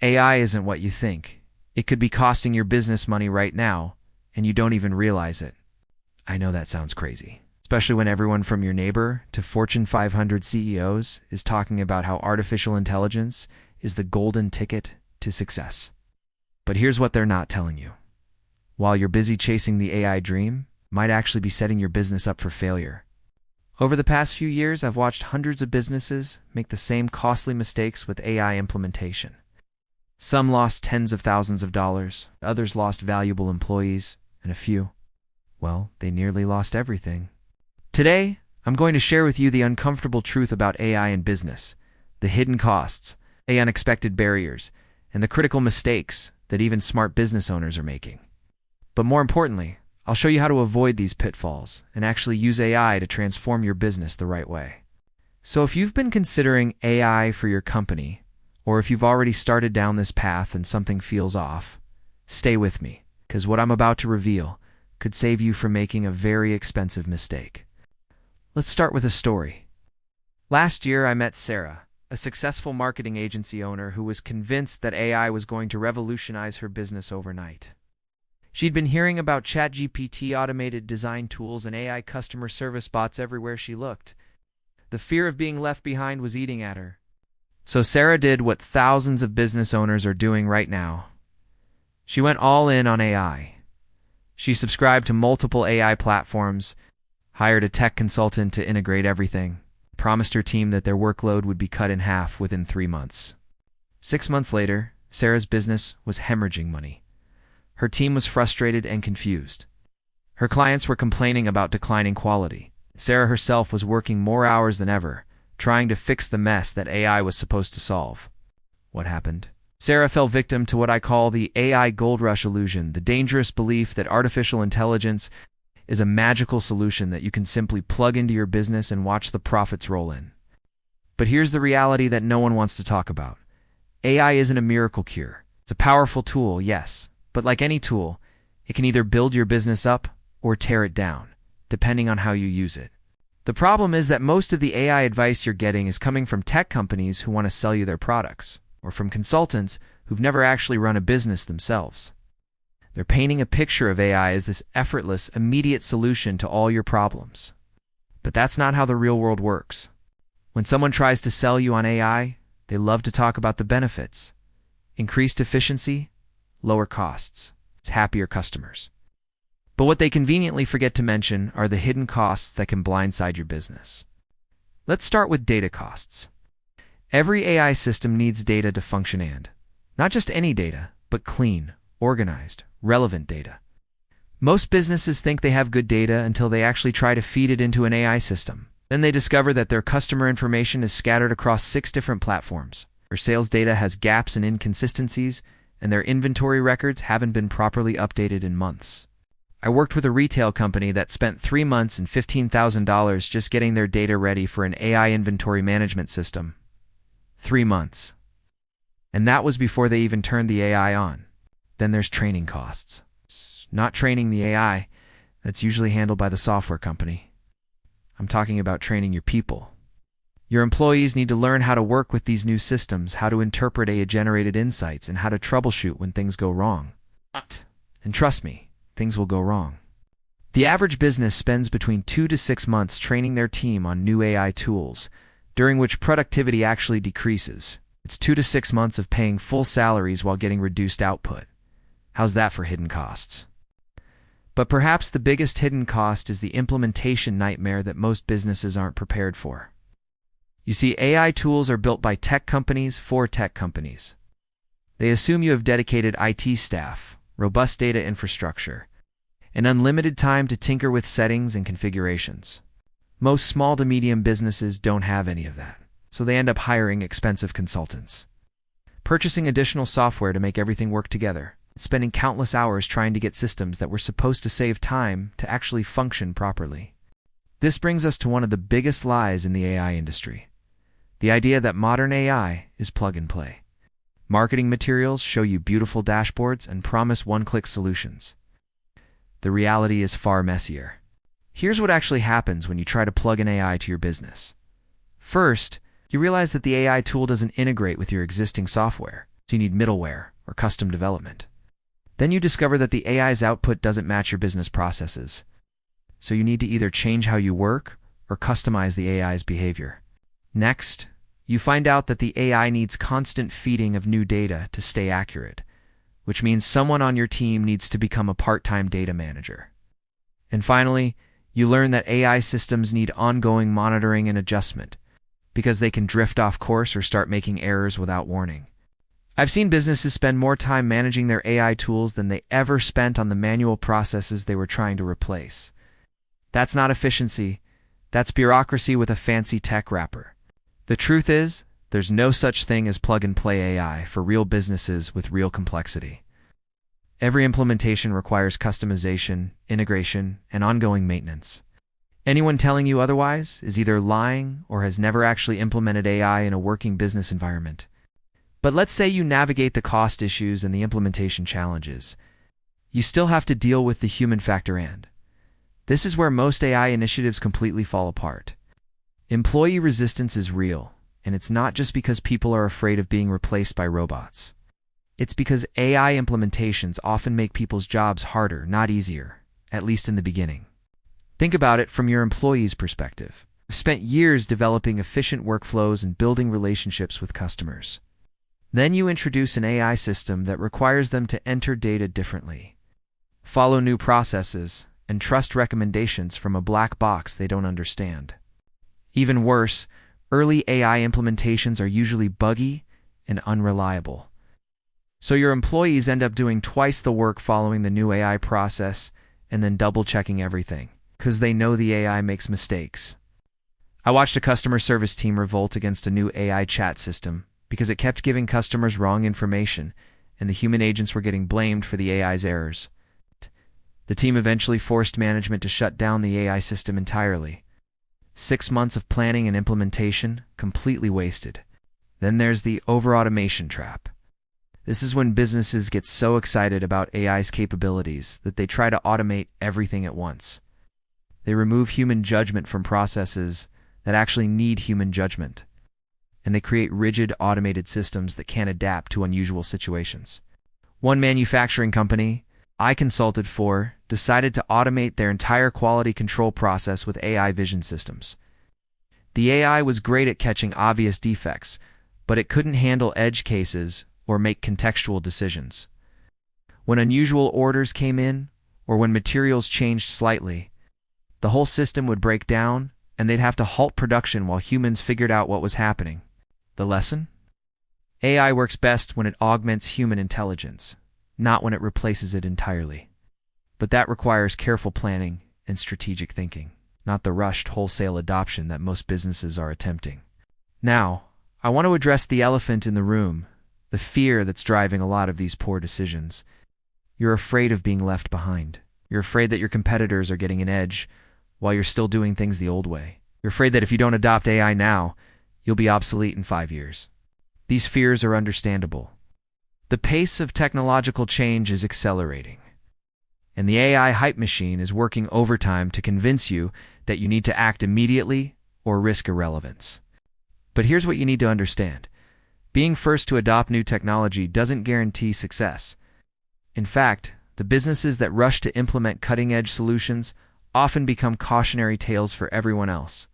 AI isn't what you think. It could be costing your business money right now, and you don't even realize it. I know that sounds crazy, especially when everyone from your neighbor to Fortune 500 CEOs is talking about how artificial intelligence is the golden ticket to success. But here's what they're not telling you. While you're busy chasing the AI dream, it might actually be setting your business up for failure. Over the past few years, I've watched hundreds of businesses make the same costly mistakes with AI implementation. Some lost tens of thousands of dollars, others lost valuable employees, and a few, well, they nearly lost everything. Today, I'm going to share with you the uncomfortable truth about AI in business, the hidden costs, the unexpected barriers, and the critical mistakes that even smart business owners are making. But more importantly, I'll show you how to avoid these pitfalls and actually use AI to transform your business the right way. So if you've been considering AI for your company, or if you've already started down this path and something feels off, stay with me, because what I'm about to reveal could save you from making a very expensive mistake. Let's start with a story. Last year, I met Sarah, a successful marketing agency owner who was convinced that AI was going to revolutionize her business overnight. She'd been hearing about ChatGPT automated design tools and AI customer service bots everywhere she looked. The fear of being left behind was eating at her. So Sarah did what thousands of business owners are doing right now. She went all in on AI. She subscribed to multiple AI platforms, hired a tech consultant to integrate everything, promised her team that their workload would be cut in half within 3 months. 6 months later, Sarah's business was hemorrhaging money. Her team was frustrated and confused. Her clients were complaining about declining quality. Sarah herself was working more hours than ever, trying to fix the mess that AI was supposed to solve. What happened? Sarah fell victim to what I call the AI gold rush illusion, the dangerous belief that artificial intelligence is a magical solution that you can simply plug into your business and watch the profits roll in. But here's the reality that no one wants to talk about. AI isn't a miracle cure. It's a powerful tool, yes, but like any tool, it can either build your business up or tear it down, depending on how you use it. The problem is that most of the AI advice you're getting is coming from tech companies who want to sell you their products, or from consultants who've never actually run a business themselves. They're painting a picture of AI as this effortless, immediate solution to all your problems. But that's not how the real world works. When someone tries to sell you on AI, they love to talk about the benefits. Increased efficiency, lower costs, happier customers. But what they conveniently forget to mention are the hidden costs that can blindside your business. Let's start with data costs. Every AI system needs data to function, and not just any data, but clean, organized, relevant data. Most businesses think they have good data until they actually try to feed it into an AI system. Then they discover that their customer information is scattered across 6 different platforms. Their sales data has gaps and inconsistencies, and their inventory records haven't been properly updated in months. I worked with a retail company that spent 3 months and $15,000 just getting their data ready for an AI inventory management system. 3 months. And that was before they even turned the AI on. Then there's training costs. Not training the AI, that's usually handled by the software company. I'm talking about training your people. Your employees need to learn how to work with these new systems, how to interpret AI-generated insights, and how to troubleshoot when things go wrong. And trust me, things will go wrong. The average business spends between 2 to 6 months training their team on new AI tools, during which productivity actually decreases. It's 2 to 6 months of paying full salaries while getting reduced output. How's that for hidden costs? But perhaps the biggest hidden cost is the implementation nightmare that most businesses aren't prepared for. You see, AI tools are built by tech companies for tech companies. They assume you have dedicated IT staff, robust data infrastructure, and unlimited time to tinker with settings and configurations. Most small to medium businesses don't have any of that, so they end up hiring expensive consultants, purchasing additional software to make everything work together, and spending countless hours trying to get systems that were supposed to save time to actually function properly. This brings us to one of the biggest lies in the AI industry. The idea that modern AI is plug and play. Marketing materials show you beautiful dashboards and promise one-click solutions. The reality is far messier. Here's what actually happens when you try to plug an AI to your business. First, you realize that the AI tool doesn't integrate with your existing software. So you need middleware or custom development. Then you discover that the AI's output doesn't match your business processes. So you need to either change how you work or customize the AI's behavior. Next, you find out that the AI needs constant feeding of new data to stay accurate, which means someone on your team needs to become a part-time data manager. And finally, you learn that AI systems need ongoing monitoring and adjustment because they can drift off course or start making errors without warning. I've seen businesses spend more time managing their AI tools than they ever spent on the manual processes they were trying to replace. That's not efficiency. That's bureaucracy with a fancy tech wrapper. The truth is, there's no such thing as plug-and-play AI for real businesses with real complexity. Every implementation requires customization, integration, and ongoing maintenance. Anyone telling you otherwise is either lying or has never actually implemented AI in a working business environment. But let's say you navigate the cost issues and the implementation challenges. You still have to deal with the human factor, and this is where most AI initiatives completely fall apart. Employee resistance is real, and it's not just because people are afraid of being replaced by robots. It's because AI implementations often make people's jobs harder, not easier, at least in the beginning. Think about it from your employee's perspective. You've spent years developing efficient workflows and building relationships with customers. Then you introduce an AI system that requires them to enter data differently, follow new processes, and trust recommendations from a black box they don't understand. Even worse, early AI implementations are usually buggy and unreliable. So your employees end up doing twice the work following the new AI process and then double-checking everything, because they know the AI makes mistakes. I watched a customer service team revolt against a new AI chat system because it kept giving customers wrong information, and the human agents were getting blamed for the AI's errors. The team eventually forced management to shut down the AI system entirely. 6 months of planning and implementation, completely wasted. Then there's the over-automation trap. This is when businesses get so excited about AI's capabilities that they try to automate everything at once. They remove human judgment from processes that actually need human judgment, and they create rigid, automated systems that can't adapt to unusual situations. One manufacturing company I consulted for decided to automate their entire quality control process with AI vision systems. The AI was great at catching obvious defects, but it couldn't handle edge cases or make contextual decisions. When unusual orders came in, or when materials changed slightly, the whole system would break down, and they'd have to halt production while humans figured out what was happening. The lesson? AI works best when it augments human intelligence, not when it replaces it entirely. But that requires careful planning and strategic thinking, not the rushed wholesale adoption that most businesses are attempting. Now, I want to address the elephant in the room, the fear that's driving a lot of these poor decisions. You're afraid of being left behind. You're afraid that your competitors are getting an edge while you're still doing things the old way. You're afraid that if you don't adopt AI now, you'll be obsolete in 5 years. These fears are understandable. The pace of technological change is accelerating, and the AI hype machine is working overtime to convince you that you need to act immediately or risk irrelevance. But here's what you need to understand. Being first to adopt new technology doesn't guarantee success. In fact, the businesses that rush to implement cutting-edge solutions often become cautionary tales for everyone else.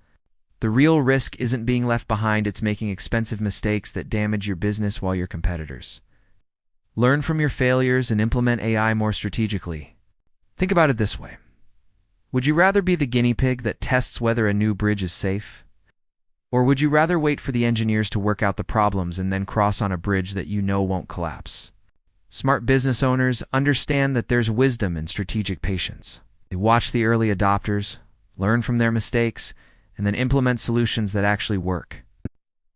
The real risk isn't being left behind, it's making expensive mistakes that damage your business while your competitors. Learn from your failures and implement AI more strategically. Think about it this way. Would you rather be the guinea pig that tests whether a new bridge is safe? Or would you rather wait for the engineers to work out the problems and then cross on a bridge that you know won't collapse? Smart business owners understand that there's wisdom in strategic patience. They watch the early adopters, learn from their mistakes, and then implement solutions that actually work.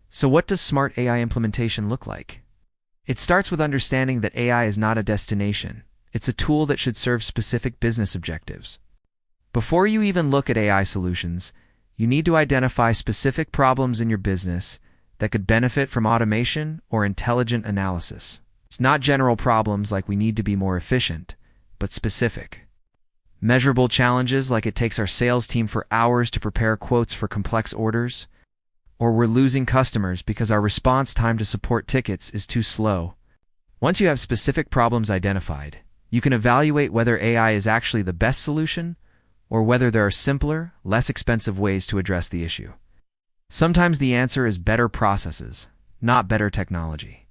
So what does smart AI implementation look like? It starts with understanding that AI is not a destination. It's a tool that should serve specific business objectives. Before you even look at AI solutions, you need to identify specific problems in your business that could benefit from automation or intelligent analysis. It's not general problems like we need to be more efficient, but specific. Measurable challenges like it takes our sales team for hours to prepare quotes for complex orders, or we're losing customers because our response time to support tickets is too slow. Once you have specific problems identified, you can evaluate whether AI is actually the best solution or whether there are simpler, less expensive ways to address the issue. Sometimes the answer is better processes, not better technology.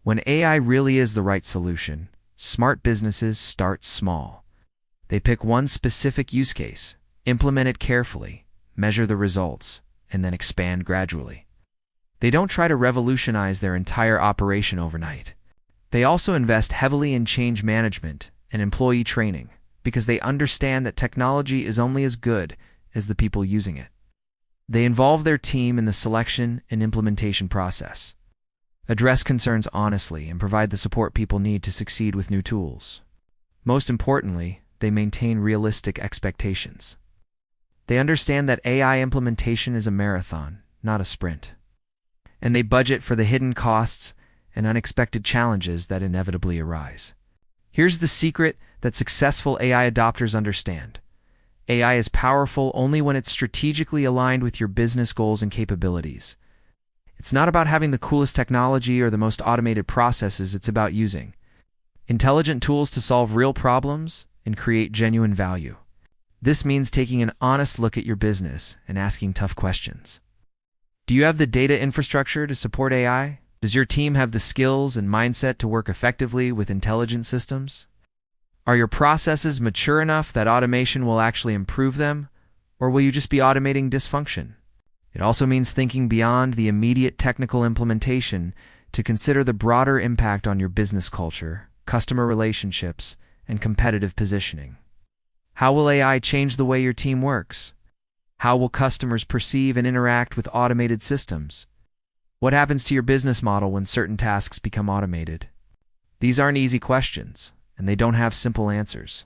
When AI really is the right solution, smart businesses start small. They pick one specific use case, implement it carefully, measure the results, and then expand gradually. They don't try to revolutionize their entire operation overnight. They also invest heavily in change management and employee training because they understand that technology is only as good as the people using it. They involve their team in the selection and implementation process, address concerns honestly, and provide the support people need to succeed with new tools. Most importantly, they maintain realistic expectations. They understand that AI implementation is a marathon, not a sprint. And they budget for the hidden costs and unexpected challenges that inevitably arise. Here's the secret that successful AI adopters understand. AI is powerful only when it's strategically aligned with your business goals and capabilities. It's not about having the coolest technology or the most automated processes, it's about using intelligent tools to solve real problems and create genuine value. This means taking an honest look at your business and asking tough questions. Do you have the data infrastructure to support AI? Does your team have the skills and mindset to work effectively with intelligent systems? Are your processes mature enough that automation will actually improve them, or will you just be automating dysfunction? It also means thinking beyond the immediate technical implementation to consider the broader impact on your business culture, customer relationships, and competitive positioning. How will AI change the way your team works? How will customers perceive and interact with automated systems? What happens to your business model when certain tasks become automated? These aren't easy questions, and they don't have simple answers.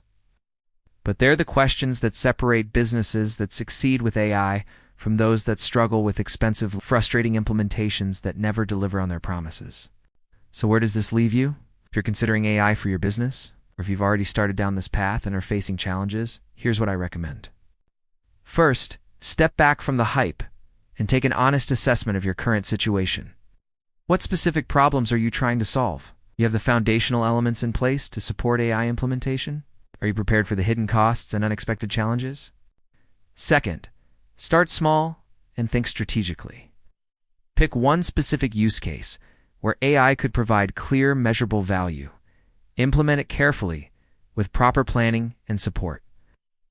But they're the questions that separate businesses that succeed with AI from those that struggle with expensive, frustrating implementations that never deliver on their promises. So where does this leave you? If you're considering AI for your business, or if you've already started down this path and are facing challenges, here's what I recommend. First, step back from the hype and take an honest assessment of your current situation. What specific problems are you trying to solve? You have the foundational elements in place to support AI implementation? Are you prepared for the hidden costs and unexpected challenges? Second, start small and think strategically. Pick one specific use case where AI could provide clear, measurable value. Implement it carefully with proper planning and support.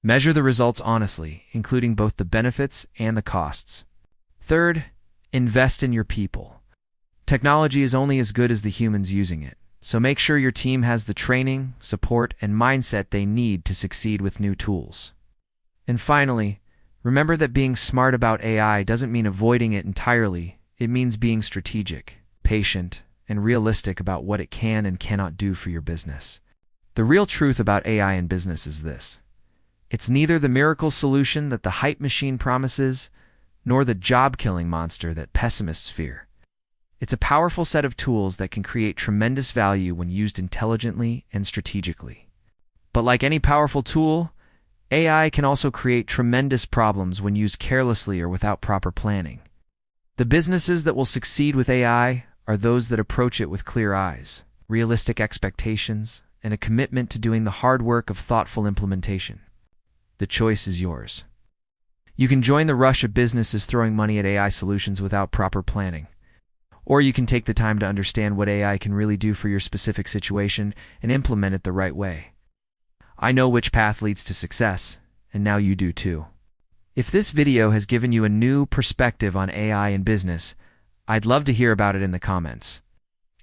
Measure the results honestly, including both the benefits and the costs. Third, invest in your people. Technology is only as good as the humans using it, so make sure your team has the training, support, and mindset they need to succeed with new tools. And finally, remember that being smart about AI doesn't mean avoiding it entirely. It means being strategic, patient, and realistic about what it can and cannot do for your business. The real truth about AI in business is this: it's neither the miracle solution that the hype machine promises, nor the job-killing monster that pessimists fear. It's a powerful set of tools that can create tremendous value when used intelligently and strategically. But like any powerful tool, AI can also create tremendous problems when used carelessly or without proper planning. The businesses that will succeed with AI are those that approach it with clear eyes, realistic expectations, and a commitment to doing the hard work of thoughtful implementation. The choice is yours. You can join the rush of businesses throwing money at AI solutions without proper planning. Or you can take the time to understand what AI can really do for your specific situation and implement it the right way. I know which path leads to success, and now you do too. If this video has given you a new perspective on AI in business, I'd love to hear about it in the comments.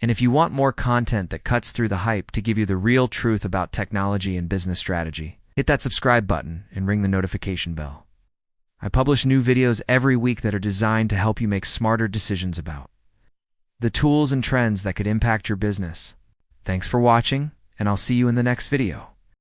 And if you want more content that cuts through the hype to give you the real truth about technology and business strategy, hit that subscribe button and ring the notification bell. I publish new videos every week that are designed to help you make smarter decisions about the tools and trends that could impact your business. Thanks for watching, and I'll see you in the next video.